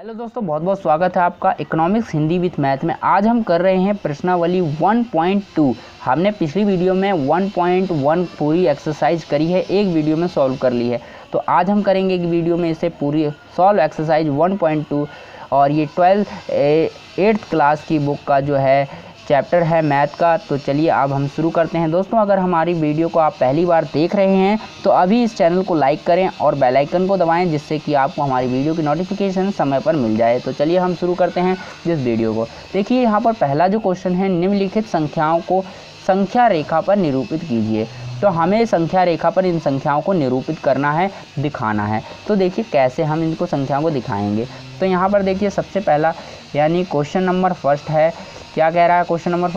Hello दोस्तों, बहुत बहुत स्वागत है आपका इकोनॉमिक्स हिंदी विथ मैथ में। आज हम कर रहे हैं प्रश्नावली 1.2। हमने पिछली वीडियो में 1.1 पूरी एक्सरसाइज करी है, एक वीडियो में सॉल्व कर ली है। तो आज हम करेंगे एक वीडियो में इसे पूरी सॉल्व एक्सरसाइज 1.2 और ये 8th क्लास की बुक का जो है चैप्टर है मैथ का। तो चलिए अब हम शुरू करते हैं। दोस्तों, अगर हमारी वीडियो को आप पहली बार देख रहे हैं तो अभी इस चैनल को लाइक करें और बेल आइकन को दबाएं, जिससे कि आपको हमारी वीडियो की नोटिफिकेशन समय पर मिल जाए। तो चलिए हम शुरू करते हैं इस वीडियो को। देखिए, यहाँ पर पहला जो क्वेश्चन है, निम्नलिखित संख्याओं को संख्या रेखा पर निरूपित कीजिए। तो हमें संख्या रेखा पर इन संख्याओं को निरूपित करना है, दिखाना है। तो देखिए कैसे हम इनको संख्याओं को दिखाएंगे। तो यहाँ पर देखिए सबसे पहला यानी क्वेश्चन नंबर फर्स्ट है। क्या कह रहा है क्वेश्चन नंबर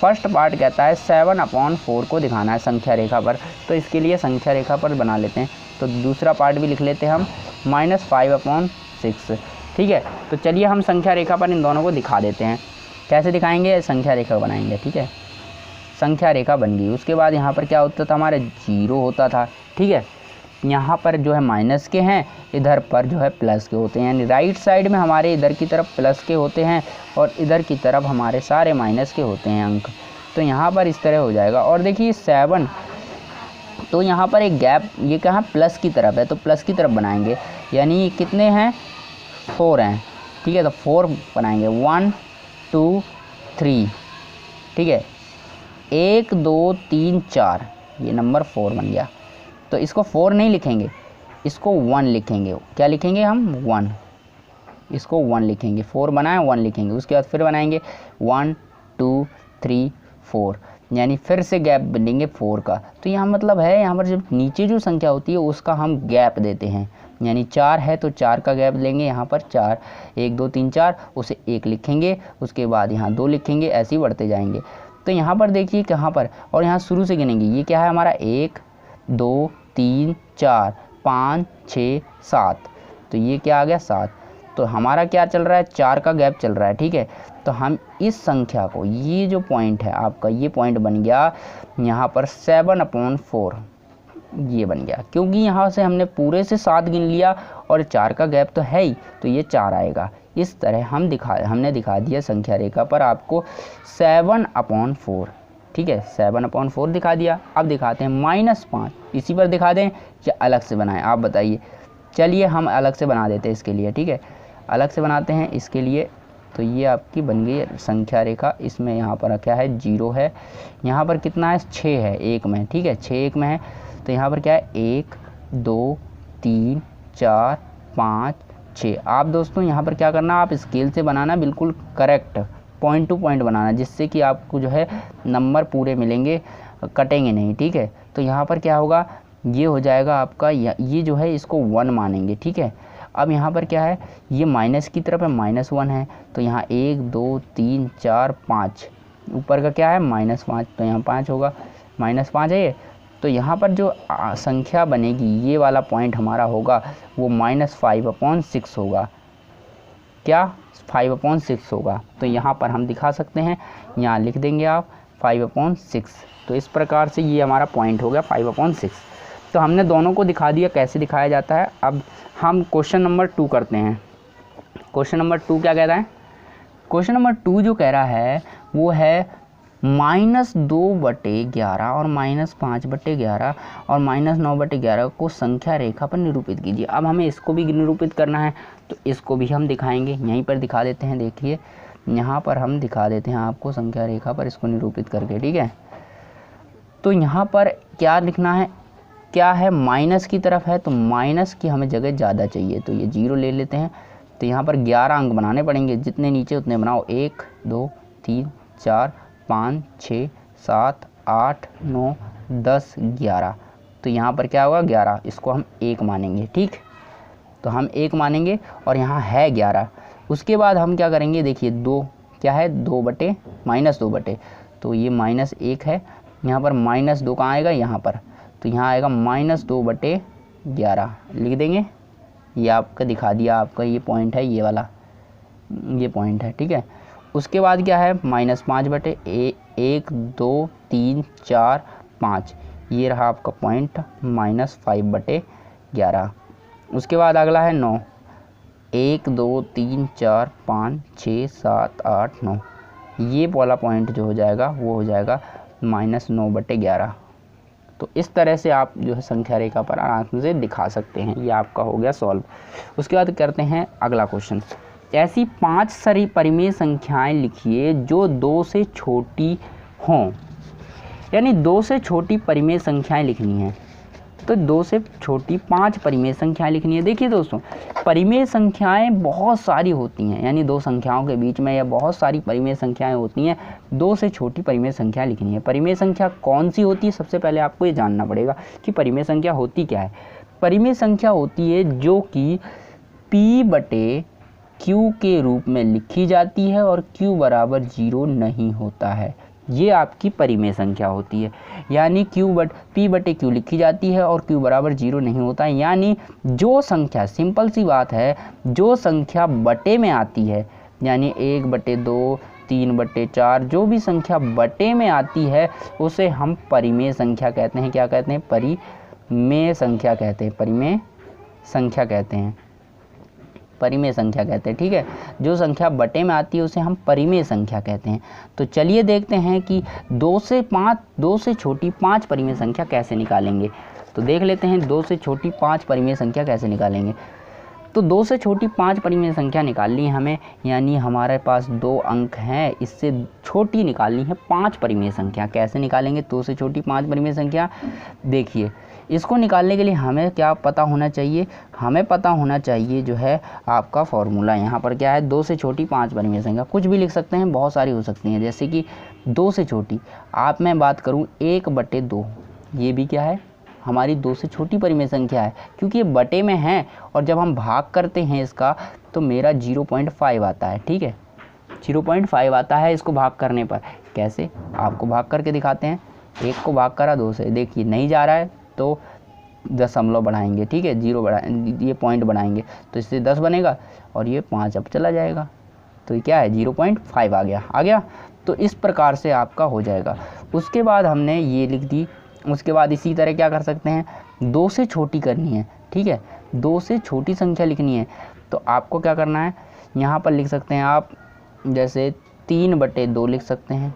फर्स्ट पार्ट कहता है 7/4 को दिखाना है संख्या रेखा पर। तो इसके लिए संख्या रेखा पर बना लेते हैं। तो दूसरा पार्ट भी लिख लेते हैं हम -5/6। ठीक है, तो चलिए हम संख्या रेखा पर इन दोनों को दिखा देते हैं। कैसे दिखाएंगे? संख्या रेखा बनाएंगे। ठीक है, संख्या रेखा बन गई। उसके बाद यहाँ पर क्या होता था, हमारे 0 होता था। ठीक है, यहाँ पर जो है माइनस के हैं, इधर पर जो है प्लस के होते हैं। यानी राइट साइड में हमारे इधर की तरफ प्लस के होते हैं और इधर की तरफ हमारे सारे माइनस के होते हैं अंक। तो यहाँ पर इस तरह हो जाएगा। और देखिए 7, तो यहाँ पर एक गैप, ये कहाँ प्लस की तरफ है, तो प्लस की तरफ बनाएंगे। यानी कितने हैं? 4 हैं। ठीक है, तो 4 बनाएंगे। 1 2 3। ठीक है, 1 2 3 4, ये नंबर 4 बन गया। तो इसको 4 नहीं लिखेंगे, इसको 1 लिखेंगे। क्या लिखेंगे हम? 1। इसको 1 लिखेंगे। 4 बनाए, 1 लिखेंगे। उसके बाद फिर बनाएंगे 1 2 3 4, यानी फिर से गैप बनेंगे 4 का। तो यहाँ मतलब है, यहाँ पर जब नीचे जो संख्या होती है उसका हम गैप देते हैं। यानी 4 है तो 4 का गैप लेंगे। यहाँ पर 4, 1 2 3 4, उसे 1 लिखेंगे। उसके बाद यहाँ 2 लिखेंगे, ऐसे ही बढ़ते जाएंगे। तो यहाँ पर देखिए कहाँ पर, और यहाँ शुरू से गिनेंगे। ये क्या है हमारा? 1 2 3 4 5 6 7। तो ये क्या आ गया? 7। तो हमारा क्या चल रहा है? 4 का गैप चल रहा है। ठीक है, तो हम इस संख्या को, ये जो पॉइंट है आपका, ये पॉइंट बन गया यहाँ पर 7/4। ये बन गया क्योंकि यहाँ से हमने पूरे से 7 गिन लिया और 4 का गैप तो है ही, तो ये 4 आएगा। इस तरह हमने दिखा दिया संख्या रेखा पर आपको 7/4। ठीक है, 7/4 दिखा दिया। अब दिखाते हैं -5। इसी पर दिखा दें या अलग से बनाएं, आप बताइए। चलिए हम अलग से बना देते हैं इसके लिए। ठीक है, अलग से बनाते हैं इसके लिए। तो ये आपकी बन गई संख्या रेखा। इसमें यहाँ पर क्या है? 0 है। यहाँ पर कितना है? 6 है 1 में। ठीक है, 6 1 में है। तो यहाँ पर क्या है? 1 2 3 4 5 6। आप दोस्तों यहाँ पर क्या करना, आप स्केल से बनाना, बिल्कुल करेक्ट पॉइंट टू पॉइंट बनाना, जिससे कि आपको जो है नंबर पूरे मिलेंगे, कटेंगे नहीं। ठीक है, तो यहाँ पर क्या होगा? ये हो जाएगा आपका, ये जो है इसको 1 मानेंगे। ठीक है, अब यहाँ पर क्या है? ये माइनस की तरफ है, -1 है। तो यहाँ 1 2 3 4 5, ऊपर का क्या है? -5, तो यहाँ 5 होगा। -5 है ये। तो यहाँ पर जो संख्या बनेगी, ये वाला पॉइंट हमारा होगा, वो -5/6 होगा। क्या? 5/6 होगा। तो यहाँ पर हम दिखा सकते हैं, यहाँ लिख देंगे आप 5/6। तो इस प्रकार से ये हमारा पॉइंट हो गया 5/6। तो हमने दोनों को दिखा दिया कैसे दिखाया जाता है। अब हम क्वेश्चन नंबर 2 करते हैं। क्वेश्चन नंबर 2 क्या कह रहा है? क्वेश्चन नंबर 2 जो कह रहा है वो है -2/11 और -5/11 और -9/11 को संख्या रेखा पर निरूपित कीजिए। अब हमें इसको भी निरूपित करना है, तो इसको भी हम दिखाएंगे। यहीं पर दिखा देते हैं। देखिए यहाँ पर हम दिखा देते हैं आपको संख्या रेखा पर इसको निरूपित करके। ठीक है, तो यहाँ पर क्या लिखना है? क्या है? माइनस की तरफ है, तो माइनस की हमें जगह ज़्यादा चाहिए, तो ये 0 ले लेते हैं। तो यहाँ पर 11 अंक बनाने पड़ेंगे, जितने नीचे उतने बनाओ। 1 2 3 4 5 6 7 8 9 10 11। तो यहाँ पर क्या होगा? 11। इसको हम 1 मानेंगे। ठीक, तो हम 1 मानेंगे और यहाँ है 11। उसके बाद हम क्या करेंगे? देखिए 2 क्या है? -2 तो ये -1 है। यहाँ पर -2 कहाँ आएगा? यहाँ पर। तो यहाँ आएगा -2/11 लिख देंगे। ये आपका दिखा दिया, आपका ये पॉइंट है, ये वाला ये पॉइंट है। ठीक है, उसके बाद क्या है? -5/1 2 3 4 5, ये रहा आपका पॉइंट -5/11। उसके बाद अगला है 9। 1 2 3 4 5 6 7 8 9, ये वाला पॉइंट जो हो जाएगा वो हो जाएगा -9/11। तो इस तरह से आप जो है संख्या रेखा पर आराम से दिखा सकते हैं। ये आपका हो गया सॉल्व। उसके बाद करते हैं अगला क्वेश्चन। ऐसी 5 परिमेय संख्याएं लिखिए जो 2 से छोटी हों, यानी 2 से छोटी परिमेय संख्याएं लिखनी है। तो 2 से छोटी 5 परिमेय संख्याएं लिखनी है। देखिए दोस्तों, परिमेय संख्याएं बहुत सारी होती हैं, यानी दो संख्याओं के बीच में या बहुत सारी परिमेय संख्याएं होती हैं। 2 से छोटी परिमेय संख्या लिखनी है। परिमेय संख्या कौन सी होती है, सबसे पहले आपको ये जानना पड़ेगा कि परिमेय संख्या होती क्या है। परिमेय संख्या होती है जो कि P/Q के रूप में लिखी जाती है और Q = 0 नहीं होता है। ये आपकी परिमेय संख्या होती है, यानी P/Q लिखी जाती है और Q = 0 नहीं होता है। यानी जो संख्या, सिंपल सी बात है, जो संख्या बटे में आती है, यानी 1/2 3/4, जो भी संख्या बटे में आती है उसे हम परिमेय संख्या कहते हैं। क्या कहते हैं? परिमेय संख्या कहते हैं। परिमेय संख्या कहते हैं। परिमेय संख्या कहते हैं। ठीक है, जो संख्या बटे में आती है उसे हम परिमेय संख्या कहते हैं। तो चलिए देखते हैं कि 2 से छोटी 5 परिमेय संख्या कैसे निकालेंगे। तो देख लेते हैं 2 से छोटी 5 परिमेय संख्या कैसे निकालेंगे। तो 2 से छोटी 5 परिमेय संख्या निकालनी है हमें, यानी हमारे पास 2 अंक हैं, इससे छोटी निकालनी है 5 परिमेय संख्या। कैसे निकालेंगे 2 से छोटी 5 परिमेय संख्या? देखिए, इसको निकालने के लिए हमें क्या पता होना चाहिए? हमें पता होना चाहिए जो है आपका फॉर्मूला। यहाँ पर क्या है? 2 से छोटी 5 परिमेय संख्या, कुछ भी लिख सकते हैं, बहुत सारी हो सकती हैं। जैसे कि 2 से छोटी, मैं बात करूँ 1/2, ये भी क्या है? हमारी 2 से छोटी परिमेय संख्या है, क्योंकि ये बटे में है और जब हम भाग करते हैं इसका तो मेरा 0.5 आता है। ठीक है, 0.5 आता है इसको भाग करने पर। कैसे? आपको भाग करके दिखाते हैं। 1 को भाग करा 2 से, देखिए नहीं जा रहा है तो दशमलव बढ़ाएंगे। ठीक है, 0 ये पॉइंट बढ़ाएंगे तो इससे 10 बनेगा और ये 5 अब चला जाएगा। तो ये क्या है? 0.5 आ गया। तो इस प्रकार से आपका हो जाएगा। उसके बाद हमने ये लिख दी। उसके बाद इसी तरह क्या कर सकते हैं? 2 से छोटी करनी है। ठीक है, 2 से छोटी संख्या लिखनी है तो आपको क्या करना है? यहाँ पर लिख सकते हैं आप, जैसे 3/2 लिख सकते हैं,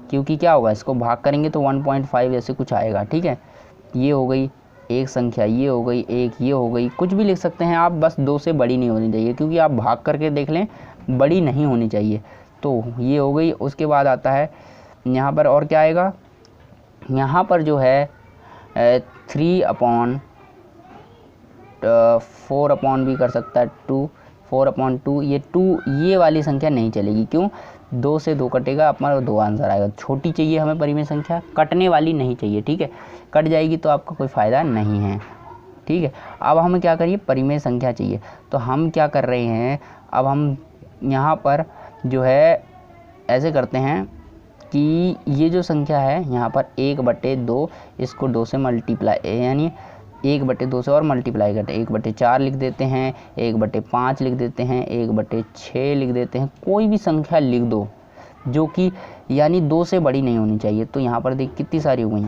क्योंकि क्या होगा? इसको भाग करेंगे तो 1.5 ऐसे कुछ आएगा। ठीक है, ये हो गई एक संख्या, ये हो गई एक, ये हो गई, कुछ भी लिख सकते हैं आप, बस 2 से बड़ी नहीं होनी चाहिए, क्योंकि आप भाग करके देख लें, बड़ी नहीं होनी चाहिए। तो ये हो गई। उसके बाद आता है यहाँ पर, और क्या आएगा? यहाँ पर जो है 3/4 भी कर सकता है, 4/2, ये वाली संख्या नहीं चलेगी। क्यों? 2 से 2 कटेगा, अपना 2 आंसर आएगा। छोटी चाहिए हमें परिमेय संख्या, कटने वाली नहीं चाहिए। ठीक है, कट जाएगी तो आपका कोई फ़ायदा नहीं है। ठीक है, अब हमें क्या करिए? परिमेय संख्या चाहिए। तो हम क्या कर रहे हैं? अब हम यहाँ पर जो है ऐसे करते हैं कि ये जो संख्या है यहाँ पर 1/2, इसको 2 से मल्टीप्लाई, यानी 1/2 से और मल्टीप्लाई करते हैं, 1/4 लिख देते हैं, 1/5 लिख देते हैं, 1/6 लिख देते हैं। कोई भी संख्या लिख दो जो कि यानी 2 से बड़ी नहीं होनी चाहिए। तो यहाँ पर देख कितनी सारी हो गई,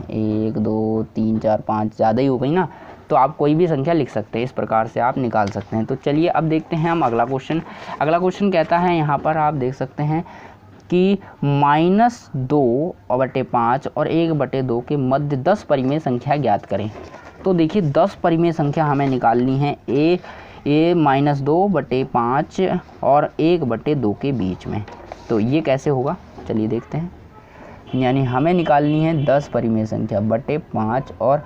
1 2 3 4 5, ज़्यादा ही हो गई ना। तो आप कोई भी संख्या लिख सकते हैं, इस प्रकार से आप निकाल सकते हैं। तो चलिए अब देखते हैं हम अगला क्वेश्चन। अगला क्वेश्चन कहता है, यहाँ पर आप देख सकते हैं कि -2/5 और 1/2 के मध्य 10 परिमेय संख्या ज्ञात करें। तो देखिए 10 परिमेय संख्या हमें निकालनी है -2/5 और 1/2 के बीच में। तो ये कैसे होगा? चलिए देखते हैं। यानी हमें निकालनी है 10 परिमेय संख्या बटे 5 और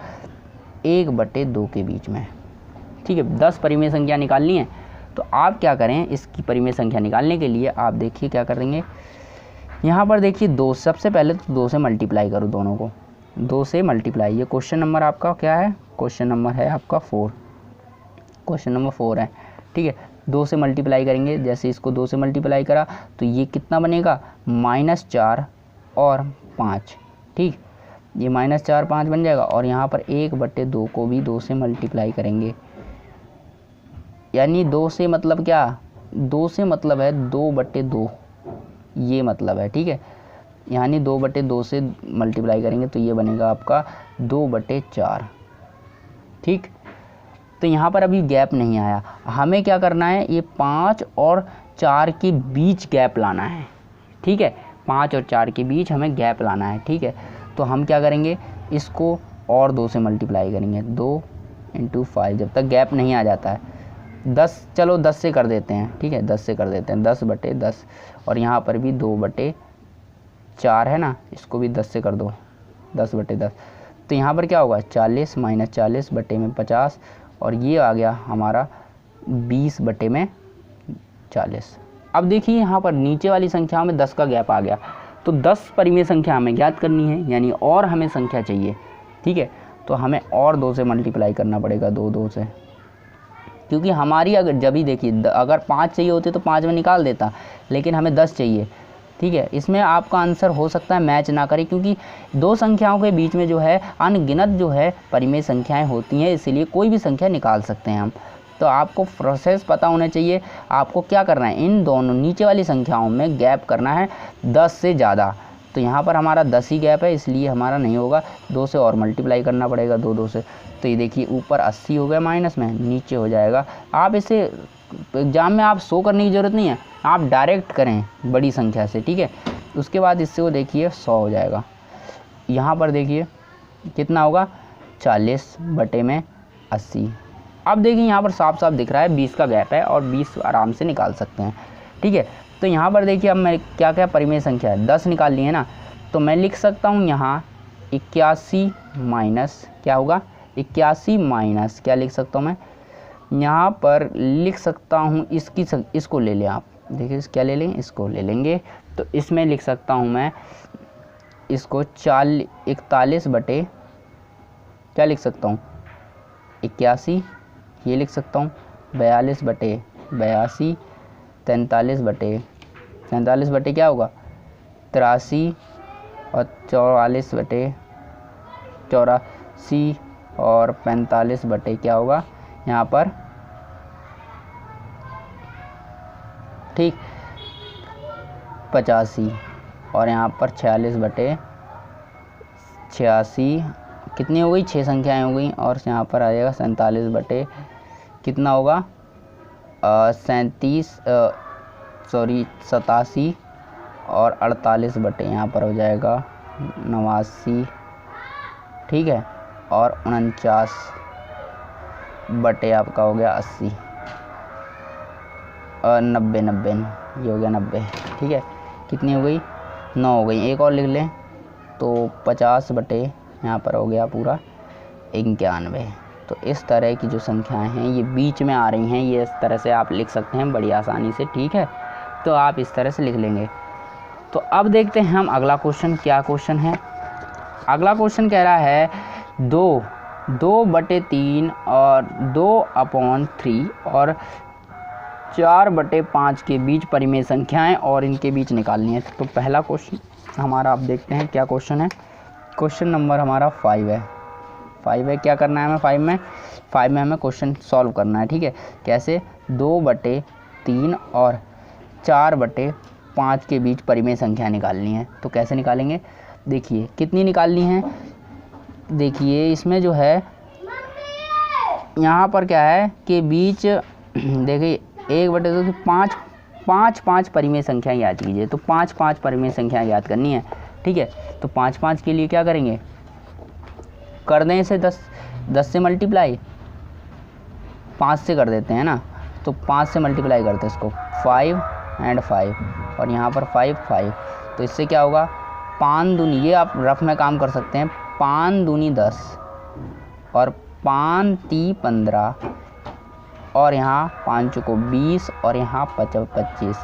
1/2 के बीच में। ठीक है, 10 परिमेय संख्या निकालनी है। तो आप क्या करें? इसकी परिमेय संख्या निकालने के लिए आप देखिए क्या करेंगे। यहाँ पर देखिए 2, सबसे पहले तो 2 से मल्टीप्लाई करो दोनों को, 2 से मल्टीप्लाई। ये क्वेश्चन नंबर आपका क्या है? क्वेश्चन नंबर है आपका 4, क्वेश्चन नंबर 4 है। ठीक है, 2 से मल्टीप्लाई करेंगे। जैसे इसको 2 से मल्टीप्लाई करा तो ये कितना बनेगा? -4 और 5। ठीक, ये -4 5 बन जाएगा। और यहाँ पर 1/2 को भी 2 से मल्टीप्लाई करेंगे, यानी 2 से मतलब क्या? 2 से मतलब है 2/2, ये मतलब है। ठीक है, यानी 2/2 से मल्टीप्लाई करेंगे तो ये बनेगा आपका 2/4। ठीक, तो यहाँ पर अभी गैप नहीं आया। हमें क्या करना है, ये 5 और 4 के बीच गैप लाना है, ठीक है। 5 और 4 के बीच हमें गैप लाना है, ठीक है। तो हम क्या करेंगे, इसको और 2 से मल्टीप्लाई करेंगे, 2 × 5, जब तक गैप नहीं आ जाता है। 10, चलो 10 से कर देते हैं, ठीक है, 10 से कर देते हैं, 10/10। और यहाँ पर भी 2/4 है ना, इसको भी 10 से कर दो, 10/10। तो यहाँ पर क्या होगा, 40 - 40/50, और ये आ गया हमारा 20/40। अब देखिए यहाँ पर नीचे वाली संख्याओं में 10 का गैप आ गया, तो 10 परिमेय संख्या हमें ज्ञात करनी है, यानी और हमें संख्या चाहिए, ठीक है। तो हमें और 2 से मल्टीप्लाई करना पड़ेगा, 2 से, क्योंकि हमारी अगर जब भी देखिए अगर 5 चाहिए होते तो 5 में निकाल देता, लेकिन हमें 10 चाहिए, ठीक है। इसमें आपका आंसर हो सकता है मैच ना करे, क्योंकि 2 संख्याओं के बीच में जो है अनगिनत जो है परिमेय संख्याएं होती हैं, इसीलिए कोई भी संख्या निकाल सकते हैं हम। तो आपको प्रोसेस पता होना चाहिए, आपको क्या करना है, इन दोनों नीचे वाली संख्याओं में गैप करना है 10 से ज़्यादा। तो यहाँ पर हमारा 10 ही गैप है, इसलिए हमारा नहीं होगा, 2 से और मल्टीप्लाई करना पड़ेगा, 2 से। तो ये देखिए ऊपर 80 हो गया माइनस में, नीचे हो जाएगा। आप इसे एग्ज़ाम में आप शो करने की ज़रूरत नहीं है, आप डायरेक्ट करें बड़ी संख्या से, ठीक है। उसके बाद इससे वो देखिए 100 हो जाएगा। यहाँ पर देखिए कितना होगा, 40/80। अब देखिए यहाँ पर साफ साफ दिख रहा है 20 का गैप है, और 20 आराम से निकाल सकते हैं, ठीक है। तो यहाँ पर देखिए अब मैं क्या क्या परिमेय संख्या है, 10 निकाल ली है ना, तो मैं लिख सकता हूँ यहाँ 81 माइनस क्या होगा, 81 माइनस क्या लिख सकता हूँ मैं, यहाँ पर लिख सकता हूँ इसको ले लें आप, देखिए क्या ले लें, इसको ले लेंगे। तो इसमें लिख सकता हूँ मैं इसको 41 बटे क्या लिख सकता हूँ, 81, ये लिख सकता हूँ 42/82, 43 बटे क्या होगा 83, और 44/84, और 45 बटे क्या होगा यहाँ पर, ठीक 85, और यहाँ पर 46/86, कितनी हो गई, 6 संख्याएं हो गई। और यहाँ पर आ जाएगा 47 बटे कितना होगा 87, और 48 बटे यहाँ पर हो जाएगा 89, ठीक है। और 49 बटे आपका हो गया 80, और 90 ये हो गया 90, ठीक है। कितनी हो गई, 9 हो गई। एक और लिख लें तो 50 बटे यहाँ पर हो गया पूरा 91। तो इस तरह की जो संख्याएं हैं ये बीच में आ रही हैं, ये इस तरह से आप लिख सकते हैं बड़ी आसानी से, ठीक है। तो आप इस तरह से लिख लेंगे। तो अब देखते हैं हम अगला क्वेश्चन, क्या क्वेश्चन है। अगला क्वेश्चन कह रहा है 2/3 और 2/3 और 4/5 के बीच परिमेय संख्याएं और इनके बीच निकालनी है। तो पहला क्वेश्चन हमारा, आप देखते हैं क्या क्वेश्चन है। क्वेश्चन नंबर हमारा 5 है। क्या करना है हमें 5 में हमें क्वेश्चन सॉल्व करना है, ठीक है। कैसे, 2/3 और 4/5 के बीच परिमेय संख्या निकालनी है। तो कैसे निकालेंगे, देखिए कितनी निकालनी है। देखिए इसमें जो है यहाँ पर क्या है कि बीच देखिए 1/2 पाँच परिमेय संख्या याद कीजिए। तो 5 परिमेय संख्या याद करनी है, ठीक है। तो 5 के लिए क्या करेंगे, कर दें इसे 10 से मल्टीप्लाई, 5 से कर देते हैं ना। तो 5 से मल्टीप्लाई करते हैं इसको, 5 और 5, और यहाँ पर 5। तो इससे क्या होगा, 5 दूनी, ये आप रफ में काम कर सकते हैं, 5 दूनी 10 और 5 × 15, और यहाँ 5 को 20 और यहाँ 25।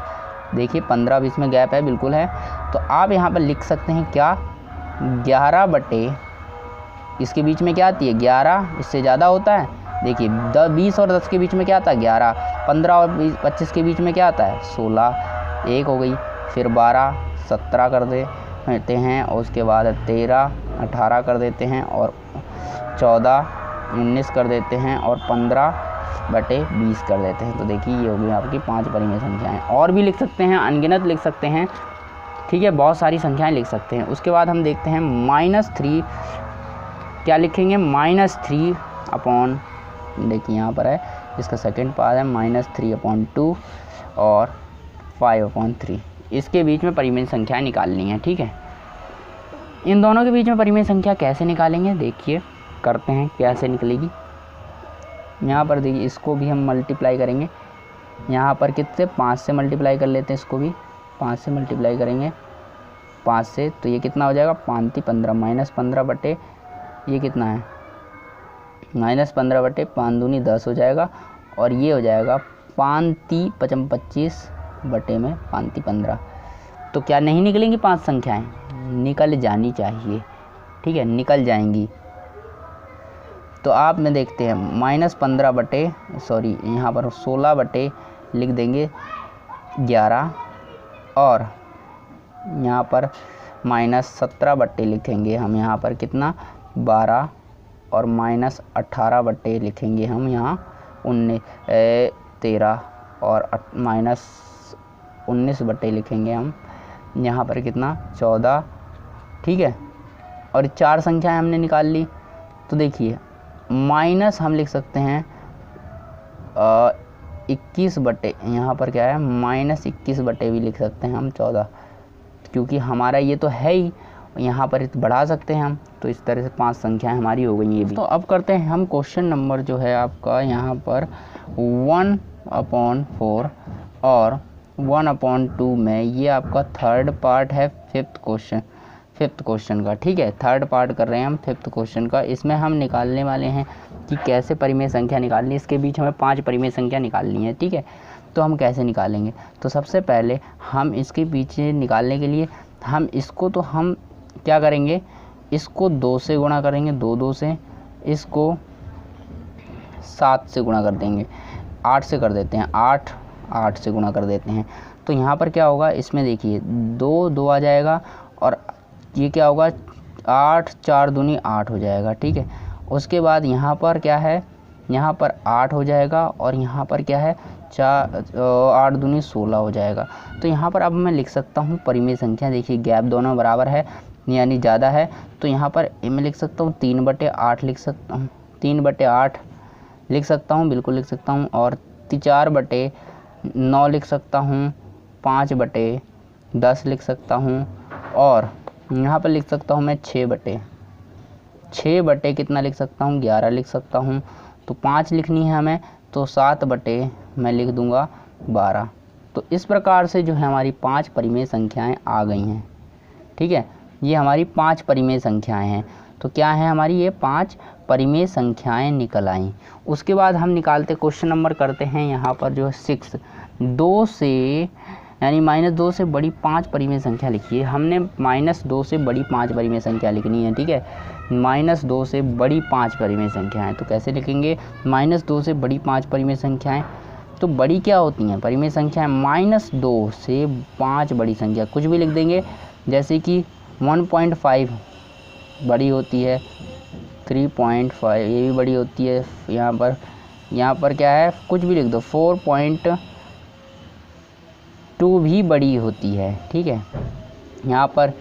देखिए 15-20 में गैप है, बिल्कुल है। तो आप यहाँ पर लिख सकते हैं क्या, 11 बटे, इसके बीच में क्या आती है 11, इससे ज़्यादा होता है। देखिए 20 और 10 के बीच में क्या आता है 11, 15 और 25 के बीच में क्या आता है 16, 1 हो गई। फिर 12, 17 कर देते हैं, और उसके बाद 13, 18 कर देते हैं, और 14, 19 कर देते हैं, और 15/20 कर देते हैं। तो देखिए ये हो गई आपकी 5 परिमेय संख्याएं। और भी लिख सकते हैं, अनगिनत लिख सकते हैं, ठीक है, बहुत सारी संख्याएं लिख सकते हैं। उसके बाद हम देखते हैं -3, क्या लिखेंगे, -3/5 देखिए यहाँ पर है, इसका सेकंड पार्ट है -3/2 और 5/3। इसके बीच में परिमेय संख्या निकालनी है, ठीक है। इन दोनों के बीच में परिमेय संख्या कैसे निकालेंगे, देखिए करते हैं कैसे निकलेगी। यहाँ पर देखिए इसको भी हम मल्टीप्लाई करेंगे, यहाँ पर कितने 5 से मल्टीप्लाई कर लेते हैं, इसको भी 5 से मल्टीप्लाई करेंगे 5 से, तो ये कितना हो जाएगा 5 × 15 -15 बटे ये कितना है -15 बटे 5 दूनी 10 हो जाएगा, और ये हो जाएगा 5 × 5 = 25 बटे में 5 × 15। तो क्या नहीं निकलेंगी 5 संख्याएं, निकल जानी चाहिए, ठीक है, निकल जाएंगी। तो आप में देखते हैं -15 बटे यहाँ पर 16 बटे लिख देंगे 11, और यहाँ पर -17 बटे लिखेंगे हम यहाँ पर कितना 12, और -18 बटे लिखेंगे हम यहाँ 13, और -19 बटे लिखेंगे हम यहाँ पर कितना 14, ठीक है। और 4 संख्याएं हमने निकाल ली। तो देखिए माइनस हम लिख सकते हैं 21 बटे, यहाँ पर क्या है -21 बटे भी लिख सकते हैं हम 14, क्योंकि हमारा ये तो है ही, यहाँ पर बढ़ा सकते हैं हम। तो इस तरह से 5 संख्याएं हमारी हो गई ये भी। तो अब करते हैं हम क्वेश्चन नंबर जो है आपका यहाँ पर 1/4 और 1/2 में, ये आपका थर्ड पार्ट है फिफ्थ क्वेश्चन का, ठीक है। थर्ड पार्ट कर रहे हैं हम फिफ्थ क्वेश्चन का। इसमें हम निकालने वाले हैं कि कैसे परिमेय संख्या निकालनी है। इसके बीच हमें 5 परिमेय संख्या निकालनी है, ठीक है। तो हम कैसे निकालेंगे, तो सबसे पहले हम इसके पीछे निकालने के लिए हम इसको, तो हम क्या करेंगे, इसको 2 से गुणा करेंगे, 2 से, इसको 7 से गुणा कर देंगे, 8 से कर देते हैं, 8 से गुणा कर देते हैं। तो यहाँ पर क्या होगा, इसमें देखिए 2 आ जाएगा, और ये क्या होगा 8 4 दूनी 8 हो जाएगा, ठीक है। उसके बाद यहाँ पर क्या है, यहाँ पर 8 हो जाएगा, और यहाँ पर क्या है 8 दूनी 16 हो जाएगा। तो यहाँ पर अब मैं लिख सकता हूँ परिमेय संख्या, देखिए गैप दोनों बराबर है यानी ज़्यादा है। तो यहाँ पर मैं लिख सकता हूँ 3/8 लिख सकता हूँ, 3/8 लिख सकता हूँ, बिल्कुल लिख सकता हूँ। और 4/9 लिख सकता हूँ, 5/10 लिख सकता हूँ, और यहाँ पर लिख सकता हूँ मैं 6 बटे कितना लिख सकता हूँ 11 लिख सकता हूँ। तो 5 लिखनी है हमें, तो 7 बटे मैं लिख दूँगा 12। तो इस प्रकार से जो है हमारी 5 परिमेय संख्याएं आ गई हैं, ठीक है। ये हमारी 5 परिमेय संख्याएं हैं। तो क्या है हमारी ये 5 परिमेय संख्याएं निकल आई। उसके बाद हम निकालते क्वेश्चन नंबर करते हैं यहाँ पर जो है 6, 2 से यानी -2 से बड़ी 5 परिमेय संख्या लिखिए। हमने -2 से बड़ी 5 परिमेय संख्या लिखनी है, ठीक है। -2 से बड़ी 5 परिमेय संख्याएं, तो कैसे लिखेंगे, -2 से बड़ी 5 परिमेय संख्याएं। तो बड़ी क्या होती हैं परिमेय संख्याएं, -2 से 5 बड़ी संख्या, कुछ भी लिख देंगे, जैसे कि 1.5 बड़ी होती है, 3.5 ये भी बड़ी होती है। यहाँ पर क्या है, कुछ भी लिख दो, 4.2 भी बड़ी होती है, ठीक है। यहाँ पर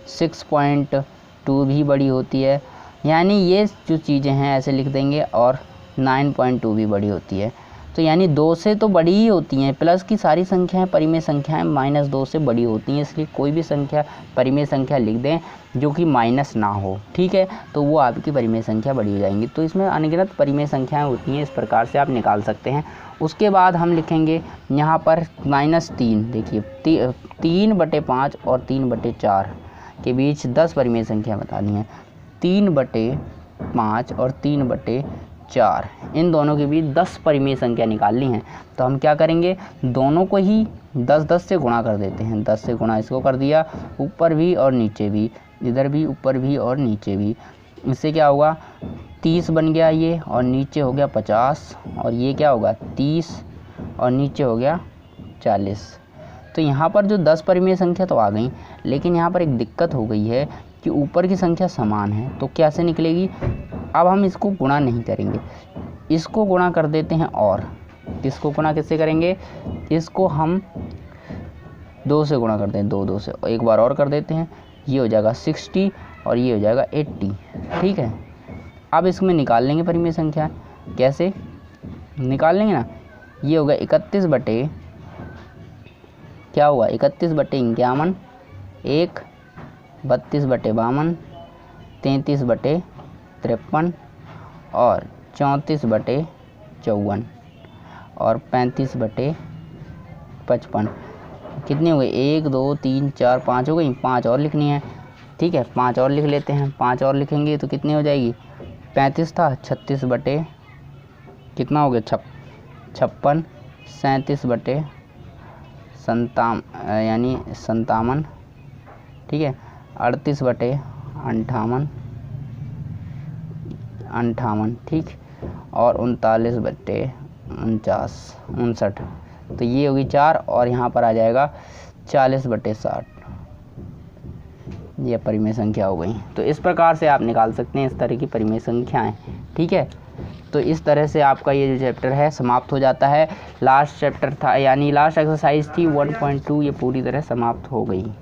6.2 भी बड़ी होती है, यानी ये जो चीज़ें हैं ऐसे लिख देंगे। और 9.2 भी बड़ी होती है। तो यानी 2 से तो बड़ी ही होती हैं, प्लस की सारी संख्याएं परिमेय संख्याएं -2 से बड़ी होती हैं। इसलिए कोई भी संख्या परिमेय संख्या लिख दें जो कि माइनस ना हो, ठीक है, तो वो आपकी परिमेय संख्या बड़ी हो जाएंगी। तो इसमें अनगिनत परिमेय संख्याएं होती हैं, इस प्रकार से आप निकाल सकते हैं। उसके बाद हम लिखेंगे यहाँ पर -3, देखिए 3/5 और 3/4 के बीच 10 परिमेय संख्या बतानी है। 3/5 और 3/4 इन दोनों के बीच 10 परिमेय संख्या निकालनी है। तो हम क्या करेंगे, दोनों को ही 10 से गुणा कर देते हैं। 10 से गुणा इसको कर दिया, ऊपर भी और नीचे भी, इधर भी ऊपर भी और नीचे भी। इससे क्या होगा 30 बन गया ये, और नीचे हो गया 50, और ये क्या होगा 30 और नीचे हो गया 40। तो यहाँ पर जो 10 परिमेय संख्या तो आ गई, लेकिन यहाँ पर एक दिक्कत हो गई है कि ऊपर की संख्या समान है। तो कैसे निकलेगी, अब हम इसको गुणा नहीं करेंगे, इसको गुणा कर देते हैं। और इसको गुणा किससे करेंगे, इसको हम 2 से गुणा करते हैं, 2 से, एक बार और कर देते हैं। ये हो जाएगा 60 और ये हो जाएगा 80, ठीक है। अब इसमें निकाल लेंगे परिमेय संख्या, कैसे, निकाल लेंगे ना। ये होगा 31 बटे, क्या हुआ 31 बटे 51, 1 32 बटे 52, 33 बटे 53 और 34 बटे 54 और 35 बटे 55। कितने हुए 1 2 3 4 5 हो गई, 5 और लिखनी है। ठीक है 5 और लिख लेते हैं। 5 और लिखेंगे तो कितनी हो जाएगी, 35 था 36 बटे कितना हो गया 56, 37 बटे 57, ठीक है 38 बटे 58, ठीक, और 39 बटे 59। तो ये होगी 4 और यहाँ पर आ जाएगा 40 बटे 60। ये परिमेय संख्या हो गई। तो इस प्रकार से आप निकाल सकते हैं इस तरह की परिमेय संख्याएं। ठीक है, तो इस तरह से आपका ये जो चैप्टर है समाप्त हो जाता है। लास्ट चैप्टर था यानी लास्ट एक्सरसाइज थी 1.2, ये पूरी तरह समाप्त हो गई।